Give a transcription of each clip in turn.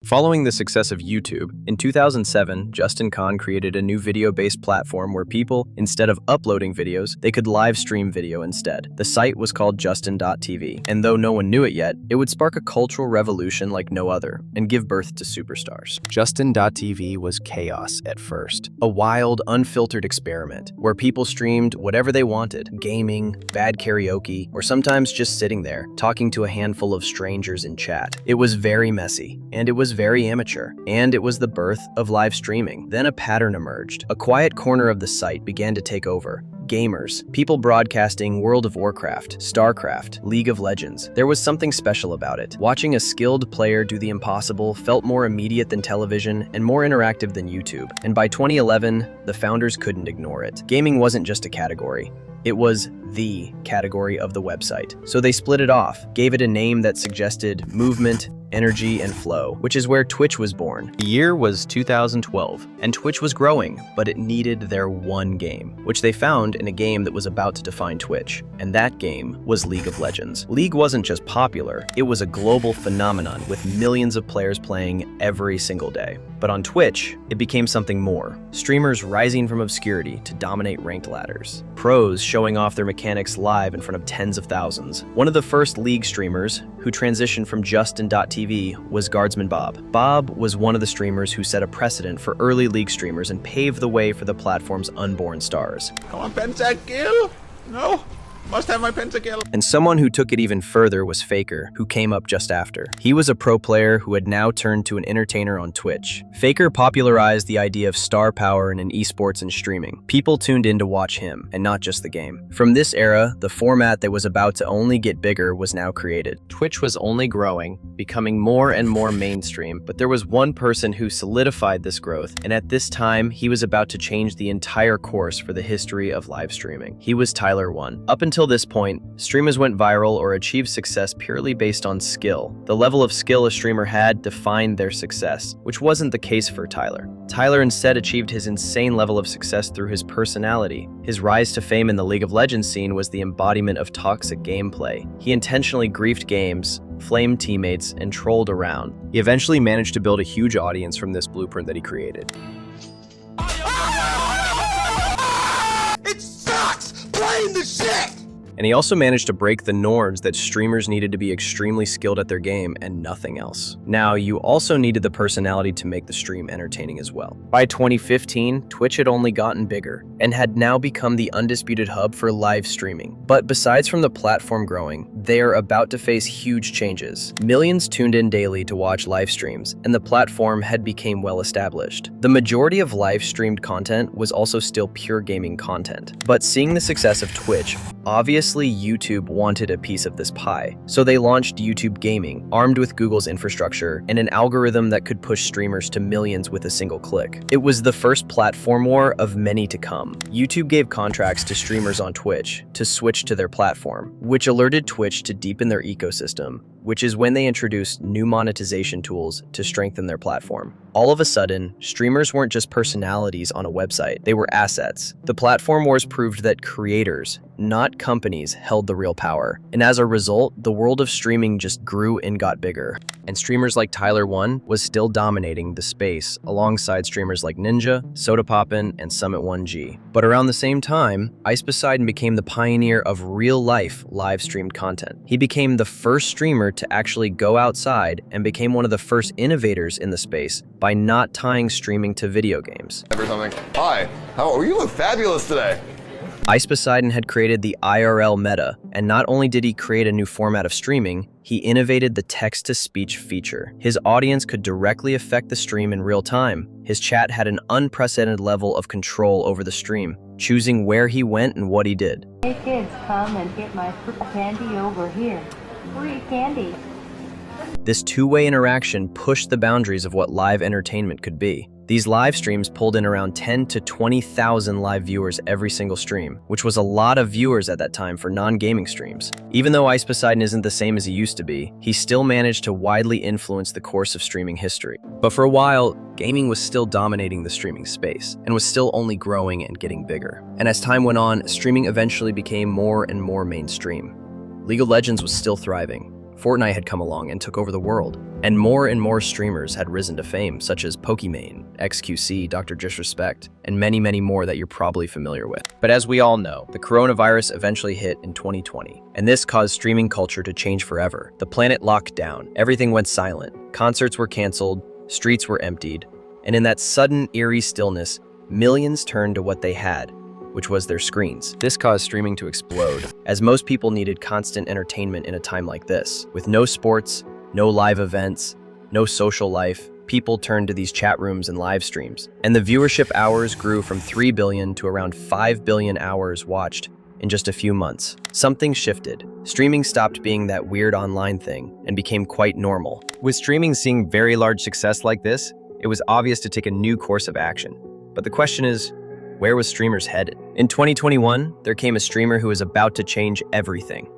Following the success of YouTube, in 2007, Justin Kan created a new video-based platform where people, instead of uploading videos, they could live stream video instead. The site was called Justin.tv, and though no one knew it yet, it would spark a cultural revolution like no other, and give birth to superstars. Justin.tv was chaos at first. A wild, unfiltered experiment, where people streamed whatever they wanted, gaming, bad karaoke, or sometimes just sitting there, talking to a handful of strangers in chat. It was very messy, and it was very amateur, and it was the birth of live streaming. Then a pattern emerged. A quiet corner of the site began to take over. Gamers, people broadcasting World of Warcraft, StarCraft, League of Legends. There was something special about it. Watching a skilled player do the impossible felt more immediate than television and more interactive than YouTube. And by 2011, the founders couldn't ignore it. Gaming wasn't just a category. It was the category of the website. So they split it off, gave it a name that suggested movement, energy, and flow, which is where Twitch was born. The year was 2012, and Twitch was growing, but it needed their one game, which they found in a game that was about to define Twitch, and that game was League of Legends. League wasn't just popular, it was a global phenomenon with millions of players playing every single day. But on Twitch, it became something more. Streamers rising from obscurity to dominate ranked ladders. Pros showing off their mechanics live in front of tens of thousands. One of the first League streamers who transitioned from Justin.tv was Guardsman Bob. Bob was one of the streamers who set a precedent for early League streamers and paved the way for the platform's unborn stars. Come on, pentakill! No? Must have my pentakill. And someone who took it even further was Faker, who came up just after. He was a pro player who had now turned to an entertainer on Twitch. Faker popularized the idea of star power in esports and streaming. People tuned in to watch him, and not just the game. From this era, the format that was about to only get bigger was now created. Twitch was only growing, becoming more and more mainstream, but there was one person who solidified this growth, and at this time, he was about to change the entire course for the history of live streaming. He was Tyler 1. Up until this point, streamers went viral or achieved success purely based on skill. The level of skill a streamer had defined their success, which wasn't the case for Tyler. Tyler instead achieved his insane level of success through his personality. His rise to fame in the League of Legends scene was the embodiment of toxic gameplay. He intentionally griefed games, flamed teammates, and trolled around. He eventually managed to build a huge audience from this blueprint that he created. It sucks playing the shit! And he also managed to break the norms that streamers needed to be extremely skilled at their game and nothing else. Now, you also needed the personality to make the stream entertaining as well. By 2015, Twitch had only gotten bigger and had now become the undisputed hub for live streaming. But besides from the platform growing, they are about to face huge changes. Millions tuned in daily to watch live streams, and the platform had become well established. The majority of live streamed content was also still pure gaming content. But seeing the success of Twitch, obviously YouTube wanted a piece of this pie. So they launched YouTube Gaming, armed with Google's infrastructure and an algorithm that could push streamers to millions with a single click. It was the first platform war of many to come. YouTube gave contracts to streamers on Twitch to switch to their platform, which alerted Twitch to deepen their ecosystem, which is when they introduced new monetization tools to strengthen their platform. All of a sudden, streamers weren't just personalities on a website, they were assets. The platform wars proved that creators, not companies, held the real power. And as a result, the world of streaming just grew and got bigger. And streamers like Tyler 1 was still dominating the space alongside streamers like Ninja, Sodapoppin, and Summit1G. But around the same time, Ice Poseidon became the pioneer of real-life live-streamed content. He became the first streamer to actually go outside and became one of the first innovators in the space by not tying streaming to video games. Hi, you look fabulous today. Ice Poseidon had created the IRL meta, and not only did he create a new format of streaming, he innovated the text-to-speech feature. His audience could directly affect the stream in real time. His chat had an unprecedented level of control over the stream, choosing where he went and what he did. Hey kids, come and get my fruit candy over here. Free candy. This two-way interaction pushed the boundaries of what live entertainment could be. These live streams pulled in around 10 to 20,000 live viewers every single stream, which was a lot of viewers at that time for non-gaming streams. Even though Ice Poseidon isn't the same as he used to be, he still managed to widely influence the course of streaming history. But for a while, gaming was still dominating the streaming space, and was still only growing and getting bigger. And as time went on, streaming eventually became more and more mainstream. League of Legends was still thriving. Fortnite had come along and took over the world, and more streamers had risen to fame, such as Pokimane, XQC, Dr. Disrespect, and many more that you're probably familiar with. But as we all know, the coronavirus eventually hit in 2020, and this caused streaming culture to change forever. The planet locked down, everything went silent, concerts were canceled, streets were emptied, and in that sudden, eerie stillness, millions turned to what they had, which was their screens. This caused streaming to explode, as most people needed constant entertainment in a time like this. With no sports, no live events, no social life, people turned to these chat rooms and live streams. And the viewership hours grew from 3 billion to around 5 billion hours watched in just a few months. Something shifted. Streaming stopped being that weird online thing and became quite normal. With streaming seeing very large success like this, it was obvious to take a new course of action. But the question is, where was streamers headed? In 2021, there came a streamer who was about to change everything.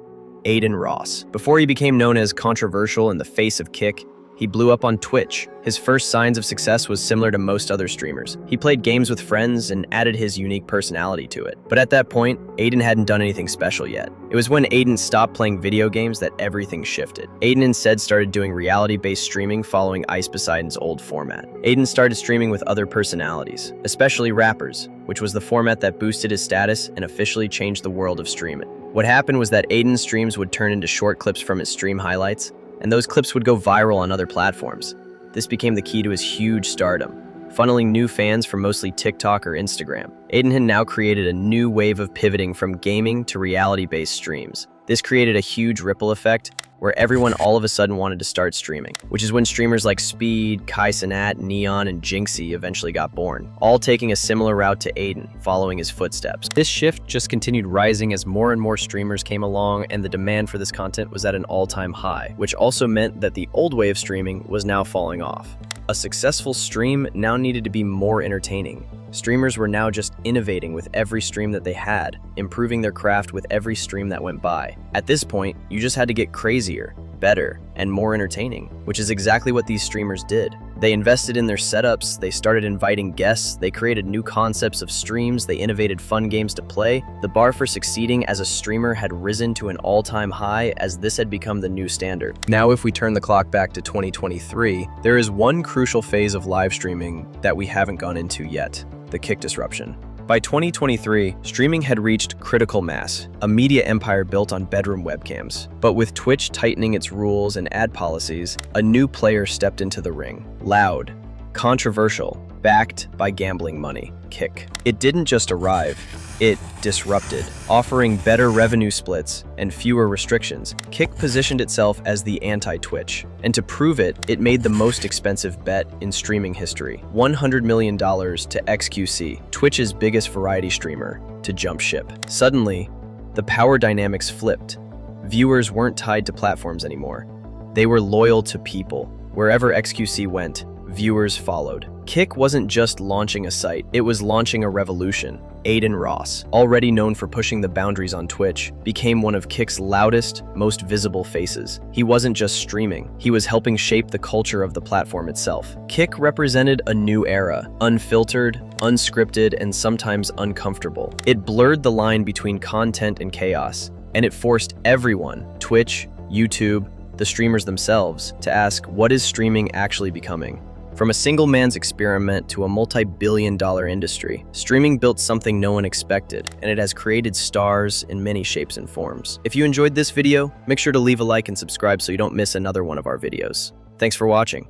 Aiden Ross. Before he became known as controversial and the face of Kick, he blew up on Twitch. His first signs of success was similar to most other streamers. He played games with friends and added his unique personality to it. But at that point, Aiden hadn't done anything special yet. It was when Aiden stopped playing video games that everything shifted. Aiden instead started doing reality-based streaming following Ice Poseidon's old format. Aiden started streaming with other personalities, especially rappers, which was the format that boosted his status and officially changed the world of streaming. What happened was that Aiden's streams would turn into short clips from his stream highlights, and those clips would go viral on other platforms. This became the key to his huge stardom, funneling new fans from mostly TikTok or Instagram. Aiden had now created a new wave of pivoting from gaming to reality-based streams. This created a huge ripple effect where everyone all of a sudden wanted to start streaming, which is when streamers like Speed, Kai Cenat, Neon, and Jinxie eventually got born, all taking a similar route to Aiden, following his footsteps. This shift just continued rising as more and more streamers came along, and the demand for this content was at an all-time high, which also meant that the old way of streaming was now falling off. A successful stream now needed to be more entertaining. Streamers were now just innovating with every stream that they had, improving their craft with every stream that went by. At this point, you just had to get crazier, better, and more entertaining, which is exactly what these streamers did. They invested in their setups, they started inviting guests, they created new concepts of streams, they innovated fun games to play. The bar for succeeding as a streamer had risen to an all-time high as this had become the new standard. Now, if we turn the clock back to 2023, there is one crucial phase of live streaming that we haven't gone into yet: the Kick disruption. By 2023, streaming had reached critical mass, a media empire built on bedroom webcams. But with Twitch tightening its rules and ad policies, a new player stepped into the ring. Loud, controversial, backed by gambling money. Kick. It didn't just arrive, it disrupted. Offering better revenue splits and fewer restrictions, Kick positioned itself as the anti-Twitch. And to prove it, it made the most expensive bet in streaming history: $100 million to XQC, Twitch's biggest variety streamer, to jump ship. Suddenly, the power dynamics flipped. Viewers weren't tied to platforms anymore. They were loyal to people. Wherever XQC went, viewers followed. Kick wasn't just launching a site, it was launching a revolution. Aiden Ross, already known for pushing the boundaries on Twitch, became one of Kick's loudest, most visible faces. He wasn't just streaming, he was helping shape the culture of the platform itself. Kick represented a new era, unfiltered, unscripted, and sometimes uncomfortable. It blurred the line between content and chaos, and it forced everyone, Twitch, YouTube, the streamers themselves, to ask, what is streaming actually becoming? From a single man's experiment to a multi-billion-dollar industry, streaming built something no one expected, and it has created stars in many shapes and forms. If you enjoyed this video, make sure to leave a like and subscribe so you don't miss another one of our videos. Thanks for watching.